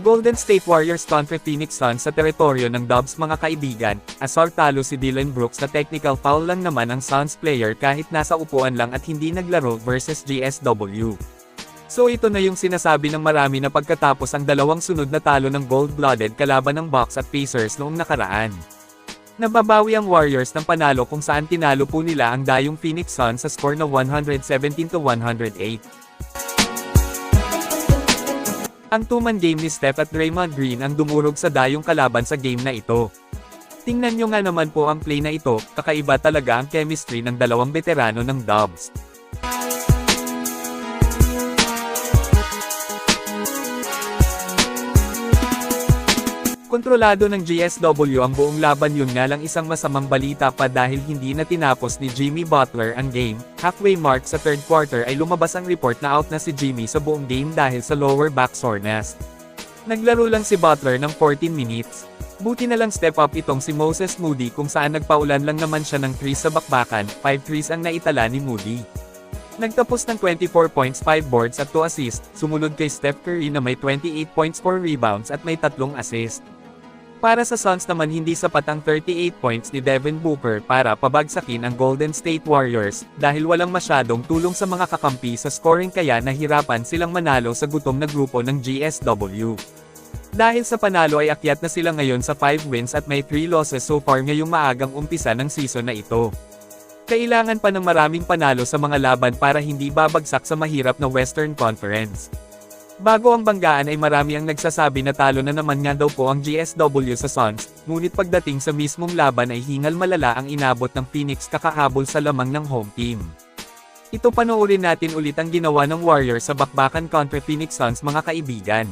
Golden State Warriors kontra Phoenix Suns sa teritoryo ng Dubs mga kaibigan, asar talo si Dillon Brooks na technical foul lang naman ang Suns player kahit nasa upuan lang at hindi naglaro versus GSW. So ito na yung sinasabi ng marami na pagkatapos ang dalawang sunod na talo ng gold-blooded kalaban ng Bucks at Pacers noong nakaraan. Nababawi ang Warriors ng panalo kung saan tinalo po nila ang dayong Phoenix Suns sa score na 117-108. Ang two-man game ni Steph at Draymond Green ang dumurog sa dayong kalaban sa game na ito. Tingnan nyo nga naman po ang play na ito, kakaiba talaga ang chemistry ng dalawang veterano ng Dubs. Kontrolado ng GSW ang buong laban, yun nga lang isang masamang balita pa dahil hindi na tinapos ni Jimmy Butler ang game. Halfway mark sa third quarter ay lumabas ang report na out na si Jimmy sa buong game dahil sa lower back soreness. Naglaro lang si Butler ng 14 minutes. Buti na lang step up itong si Moses Moody kung saan nagpaulan lang naman siya ng 3 sa bakbakan, 5 threes ang naitala ni Moody. Nagtapos ng 24 points, 5 boards at 2 assists, sumunod kay Steph Curry na may 28 points, 4 rebounds at may 3 assists. Para sa Suns naman hindi sapat ang 38 points ni Devin Booker para pabagsakin ang Golden State Warriors, dahil walang masyadong tulong sa mga kakampi sa scoring kaya nahirapan silang manalo sa gutom na grupo ng GSW. Dahil sa panalo ay akyat na sila ngayon sa 5 wins at may 3 losses so far ngayong maagang umpisa ng season na ito. Kailangan pa ng maraming panalo sa mga laban para hindi babagsak sa mahirap na Western Conference. Bago ang banggaan ay marami ang nagsasabi na talo na naman nga daw po ang GSW sa Suns, ngunit pagdating sa mismong laban ay hingal malala ang inabot ng Phoenix kakahabol sa lamang ng home team. Ito panoorin natin ulit ang ginawa ng Warriors sa bakbakan kontra Phoenix Suns mga kaibigan.